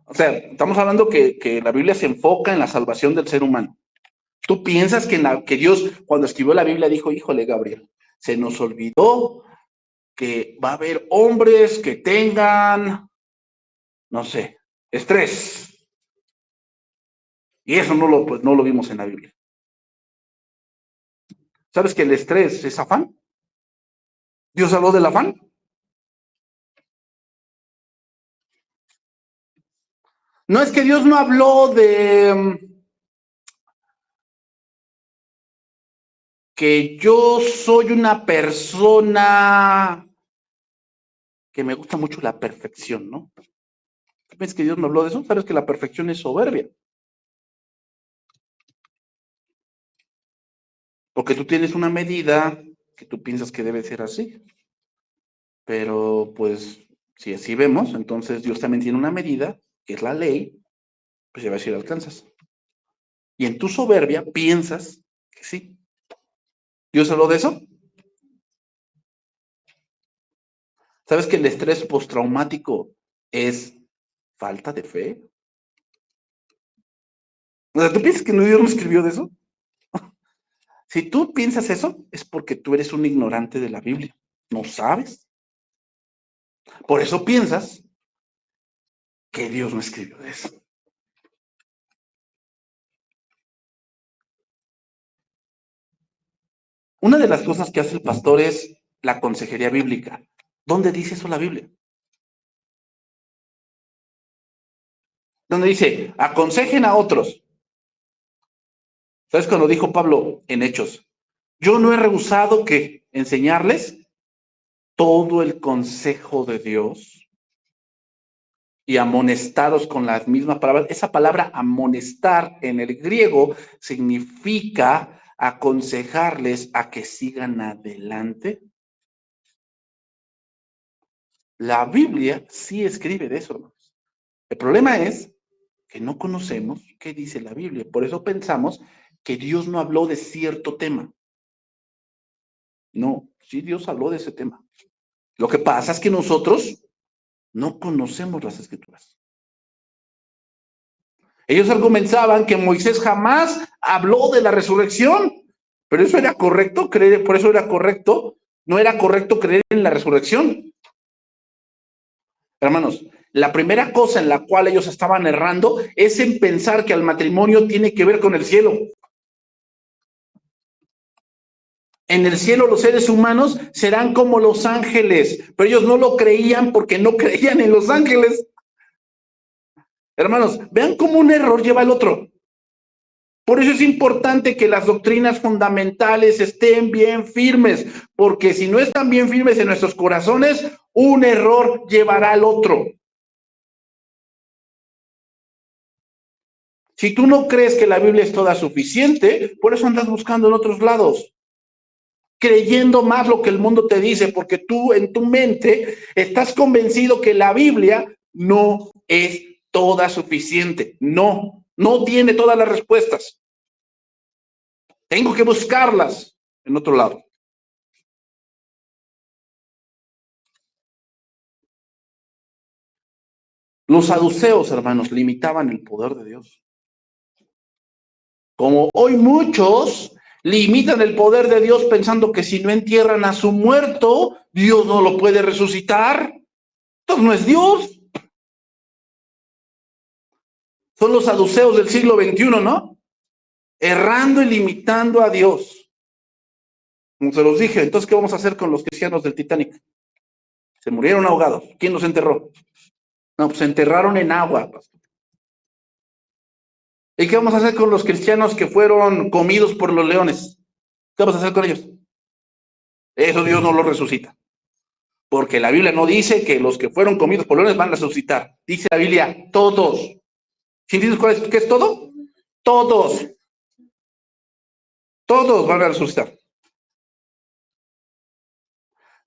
A: O sea, estamos hablando que la Biblia se enfoca en la salvación del ser humano. ¿Tú piensas que Dios, cuando escribió la Biblia, dijo, híjole, Gabriel, se nos olvidó que va a haber hombres que tengan, no sé, estrés? Y eso pues, no lo vimos en la Biblia. ¿Sabes que el estrés es afán? ¿Dios habló del afán? No es que Dios no habló de que yo soy una persona que me gusta mucho la perfección, ¿no? ¿Ves que Dios no habló de eso? ¿Sabes que la perfección es soberbia? Porque tú tienes una medida que tú piensas que debe ser así. Pero pues, si así vemos, entonces Dios también tiene una medida, que es la ley, pues ya ves si la alcanzas. Y en tu soberbia piensas que sí. ¿Dios habló de eso? ¿Sabes que el estrés postraumático es falta de fe? O sea, ¿tú piensas que Dios no escribió de eso? Si tú piensas eso, es porque tú eres un ignorante de la Biblia. No sabes. Por eso piensas que Dios no escribió de eso. Una de las cosas que hace el pastor es la consejería bíblica. ¿Dónde dice eso la Biblia? Donde dice, aconsejen a otros. ¿Sabes cuando dijo Pablo en Hechos? Yo no he rehusado que enseñarles todo el consejo de Dios y amonestaros con las mismas palabras. Esa palabra amonestar en el griego significa aconsejarles a que sigan adelante. La Biblia sí escribe de eso, hermanos. El problema es que no conocemos qué dice la Biblia. Por eso pensamos que Dios no habló de cierto tema. No, sí Dios habló de ese tema. Lo que pasa es que nosotros no conocemos las Escrituras. Ellos argumentaban que Moisés jamás habló de la resurrección, pero eso era correcto, creer, por eso era correcto, no era correcto creer en la resurrección. Hermanos, la primera cosa en la cual ellos estaban errando es en pensar que el matrimonio tiene que ver con el cielo. En el cielo los seres humanos serán como los ángeles, pero ellos no lo creían porque no creían en los ángeles. Hermanos, vean cómo un error lleva al otro. Por eso es importante que las doctrinas fundamentales estén bien firmes, porque si no están bien firmes en nuestros corazones, un error llevará al otro. Si tú no crees que la Biblia es toda suficiente, por eso andas buscando en otros lados, creyendo más lo que el mundo te dice, porque tú en tu mente estás convencido que la Biblia no es toda suficiente. No, no tiene todas las respuestas. Tengo que buscarlas en otro lado. Los saduceos, hermanos, limitaban el poder de Dios. Como hoy muchos limitan el poder de Dios pensando que si no entierran a su muerto, Dios no lo puede resucitar. Entonces no es Dios. Son los saduceos del siglo XXI, ¿no? Errando y limitando a Dios. Como se los dije, entonces, ¿qué vamos a hacer con los cristianos del Titanic? Se murieron ahogados. ¿Quién los enterró? No, pues se enterraron en agua. ¿Y qué vamos a hacer con los cristianos que fueron comidos por los leones? ¿Qué vamos a hacer con ellos? Eso Dios no lo resucita. Porque la Biblia no dice que los que fueron comidos por leones van a resucitar. Dice la Biblia, todos. ¿Sí entiendes qué es todo? Todos. Todos van a resucitar.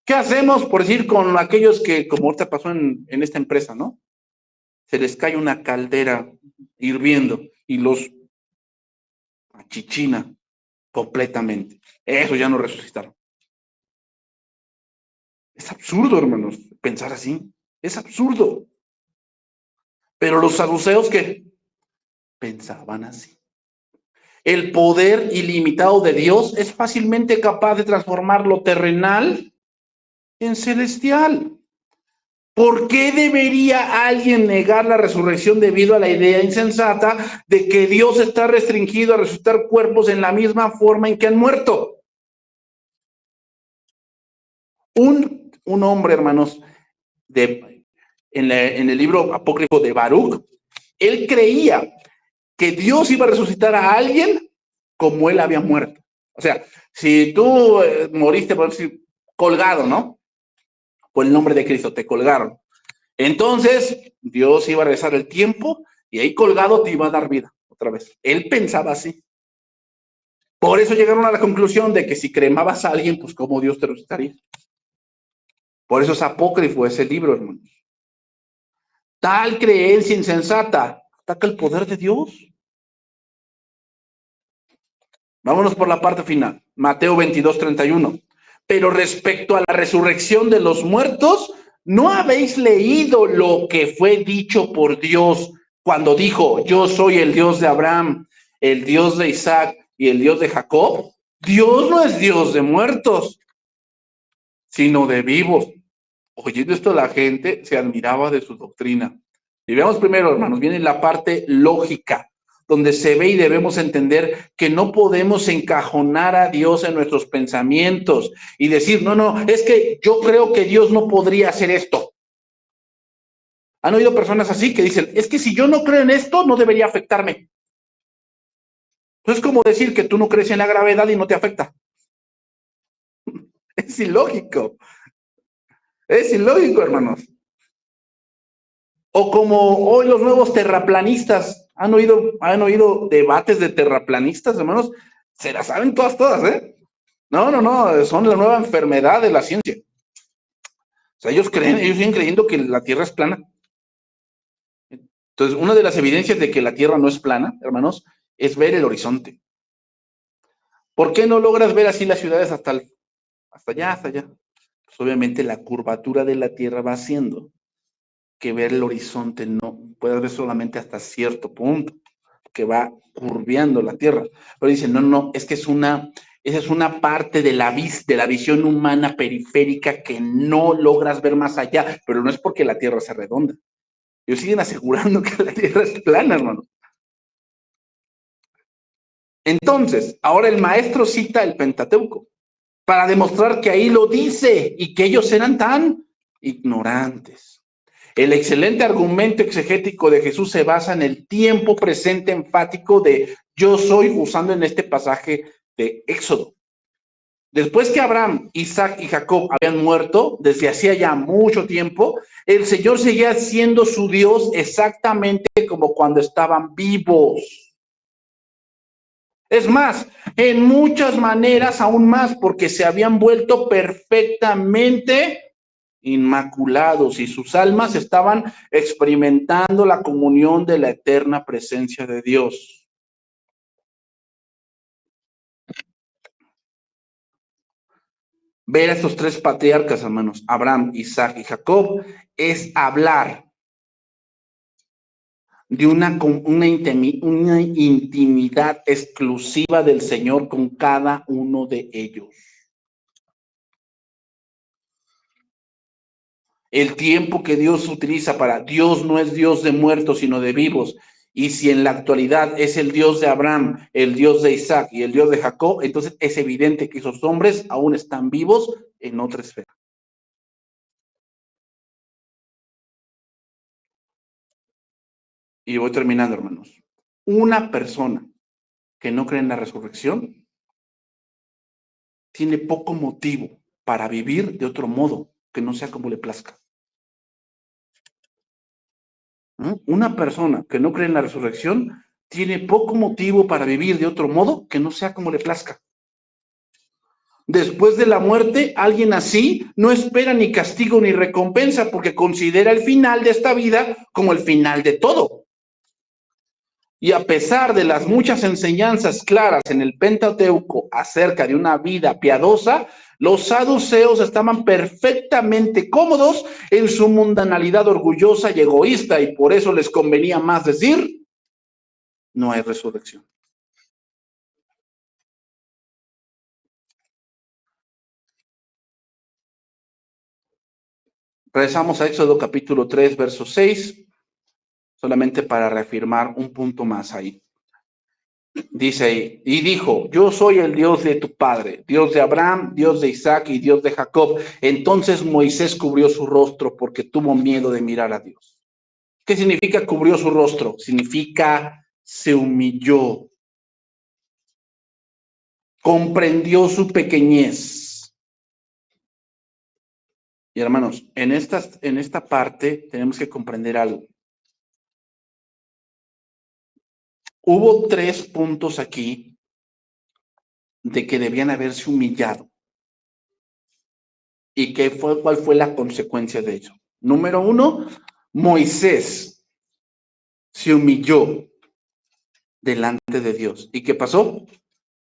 A: ¿Qué hacemos, por decir, con aquellos que, como ahorita pasó en esta empresa, ¿no? Se les cae una caldera hirviendo y los achichina completamente. Eso ya no resucitaron. Es absurdo, hermanos, pensar así. Es absurdo. Pero los saduceos que pensaban así. El poder ilimitado de Dios es fácilmente capaz de transformar lo terrenal en celestial. ¿Por qué debería alguien negar la resurrección debido a la idea insensata de que Dios está restringido a resucitar cuerpos en la misma forma en que han muerto? Un hombre, hermanos, en el libro apócrifo de Baruch, él creía que Dios iba a resucitar a alguien como él había muerto. O sea, si tú moriste, por decir, colgado, ¿no? Por el nombre de Cristo, te colgaron. Entonces, Dios iba a regresar el tiempo y ahí colgado te iba a dar vida otra vez. Él pensaba así. Por eso llegaron a la conclusión de que si cremabas a alguien, pues cómo Dios te resucitaría. Por eso es apócrifo ese libro, hermanos. Tal creencia insensata ataca el poder de Dios. Vámonos por la parte final. Mateo 22:31. Pero respecto a la resurrección de los muertos, ¿no habéis leído lo que fue dicho por Dios cuando dijo, yo soy el Dios de Abraham, el Dios de Isaac y el Dios de Jacob? Dios no es Dios de muertos, sino de vivos. Oyendo esto, la gente se admiraba de su doctrina. Y veamos primero, hermanos, viene la parte lógica, donde se ve y debemos entender que no podemos encajonar a Dios en nuestros pensamientos y decir, no, es que yo creo que Dios no podría hacer esto. ¿Han oído personas así que dicen, es que si yo no creo en esto, no debería afectarme? Entonces es como decir que tú no crees en la gravedad y no te afecta. Es ilógico. Es ilógico, hermanos. O como hoy los nuevos terraplanistas. ¿Han oído debates de terraplanistas, hermanos? Se las saben todas, ¿eh? No, son la nueva enfermedad de la ciencia. O sea, ellos siguen creyendo que la Tierra es plana. Entonces, una de las evidencias de que la Tierra no es plana, hermanos, es ver el horizonte. ¿Por qué no logras ver así las ciudades hasta allá, hasta allá? Pues obviamente la curvatura de la Tierra va haciendo que ver el horizonte no puedes ver solamente hasta cierto punto, que va curveando la Tierra. Pero dicen, no, es que esa es una parte de la visión humana periférica que no logras ver más allá, pero no es porque la Tierra sea redonda. Ellos siguen asegurando que la Tierra es plana, hermano. Entonces, ahora el maestro cita el Pentateuco para demostrar que ahí lo dice y que ellos eran tan ignorantes. El excelente argumento exegético de Jesús se basa en el tiempo presente enfático de yo soy, usando en este pasaje de Éxodo. Después que Abraham, Isaac y Jacob habían muerto desde hacía ya mucho tiempo, el Señor seguía siendo su Dios exactamente como cuando estaban vivos. Es más, en muchas maneras aún más, porque se habían vuelto perfectamente inmaculados y sus almas estaban experimentando la comunión de la eterna presencia de Dios. Ver a estos tres patriarcas, hermanos, Abraham, Isaac y Jacob, es hablar de una intimidad exclusiva del Señor con cada uno de ellos. El tiempo que Dios utiliza para Dios no es Dios de muertos, sino de vivos. Y si en la actualidad es el Dios de Abraham, el Dios de Isaac y el Dios de Jacob, entonces es evidente que esos hombres aún están vivos en otra esfera. Y voy terminando, hermanos. Una persona que no cree en la resurrección tiene poco motivo para vivir de otro modo que no sea como le plazca. ¿No? Una persona que no cree en la resurrección tiene poco motivo para vivir de otro modo que no sea como le plazca. Después de la muerte, alguien así no espera ni castigo ni recompensa porque considera el final de esta vida como el final de todo. Y a pesar de las muchas enseñanzas claras en el Pentateuco acerca de una vida piadosa, los saduceos estaban perfectamente cómodos en su mundanalidad orgullosa y egoísta, y por eso les convenía más decir, no hay resurrección. Regresamos a Éxodo capítulo 3, verso 6, solamente para reafirmar un punto más ahí. Dice ahí, y dijo, yo soy el Dios de tu padre, Dios de Abraham, Dios de Isaac y Dios de Jacob. Entonces Moisés cubrió su rostro porque tuvo miedo de mirar a Dios. ¿Qué significa cubrió su rostro? Significa se humilló, comprendió su pequeñez. Y hermanos, en esta parte tenemos que comprender algo. Hubo 3 puntos aquí de que debían haberse humillado. ¿Y cuál fue la consecuencia de ello? Número 1, Moisés se humilló delante de Dios. ¿Y qué pasó?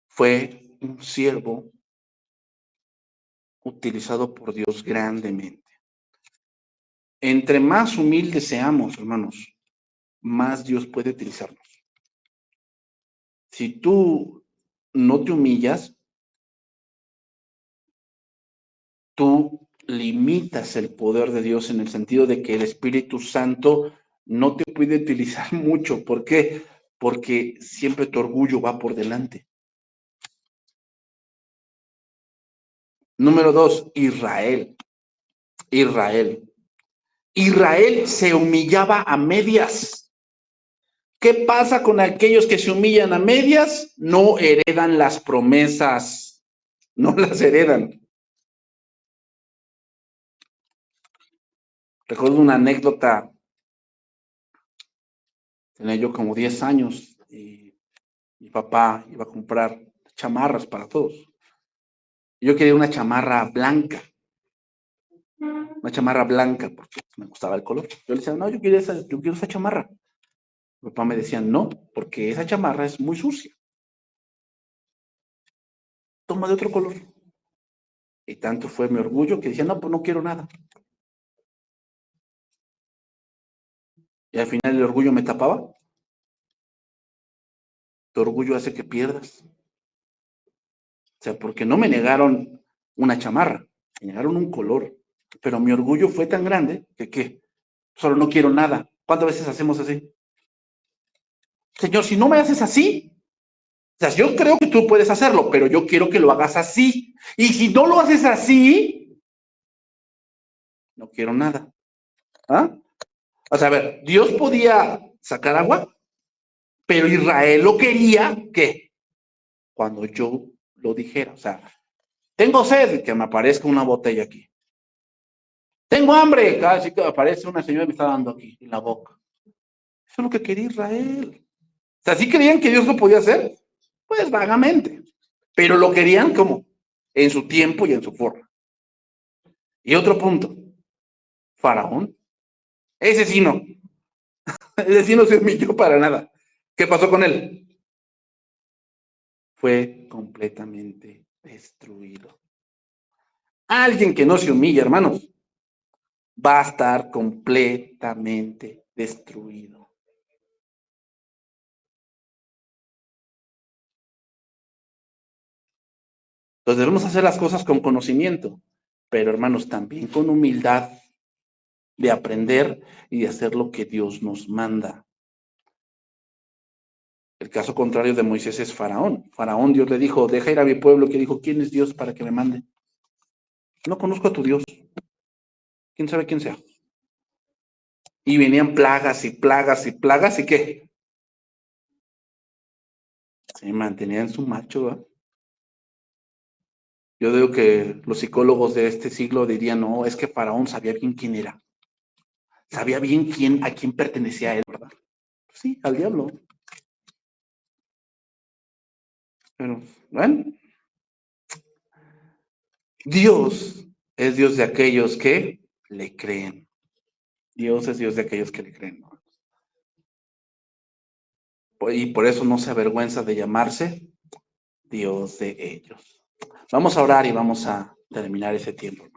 A: Fue un siervo utilizado por Dios grandemente. Entre más humildes seamos, hermanos, más Dios puede utilizarnos. Si tú no te humillas, tú limitas el poder de Dios en el sentido de que el Espíritu Santo no te puede utilizar mucho. ¿Por qué? Porque siempre tu orgullo va por delante. Número 2, Israel. Israel se humillaba a medias. ¿Qué pasa con aquellos que se humillan a medias? No heredan las promesas, no las heredan. Recuerdo una anécdota, tenía yo como 10 años y mi papá iba a comprar chamarras para todos. Yo quería una chamarra blanca porque me gustaba el color. Yo le decía, no, yo quiero esa chamarra. Mi papá me decía, no, porque esa chamarra es muy sucia. Toma de otro color. Y tanto fue mi orgullo que decía, no, pues no quiero nada. Y al final el orgullo me tapaba. Tu orgullo hace que pierdas. O sea, porque no me negaron una chamarra, me negaron un color. Pero mi orgullo fue tan grande que, ¿qué? Solo no quiero nada. ¿Cuántas veces hacemos así? Señor, si no me haces así, o sea, yo creo que tú puedes hacerlo, pero yo quiero que lo hagas así. Y si no lo haces así, no quiero nada. ¿Ah? O sea, a ver, Dios podía sacar agua, pero Israel lo quería, ¿qué? Cuando yo lo dijera. O sea, tengo sed, que me aparezca una botella aquí. Tengo hambre, cada vez que aparece una señora me está dando aquí en la boca. Eso es lo que quería Israel. O sea, ¿sí creían que Dios lo podía hacer? Pues vagamente. Pero lo querían como en su tiempo y en su forma. Y otro punto, Faraón. Ese sí no. Ese sí no se humilló para nada. ¿Qué pasó con él? Fue completamente destruido. Alguien que no se humilla, hermanos, va a estar completamente destruido. Entonces debemos hacer las cosas con conocimiento, pero hermanos, también con humildad de aprender y de hacer lo que Dios nos manda. El caso contrario de Moisés es Faraón. Faraón, Dios le dijo, deja ir a mi pueblo, que dijo, ¿quién es Dios para que me mande? No conozco a tu Dios. ¿Quién sabe quién sea? Y venían plagas y plagas y plagas, ¿y qué? Se mantenían en su macho, ¿eh? Yo digo que los psicólogos de este siglo dirían, no, es que Faraón sabía bien quién era. Sabía bien a quién pertenecía a él, ¿verdad? Pues sí, al diablo. Pero, bueno, Dios es Dios de aquellos que le creen. Dios es Dios de aquellos que le creen, ¿no? Y por eso no se avergüenza de llamarse Dios de ellos. Vamos a orar y vamos a terminar ese tiempo.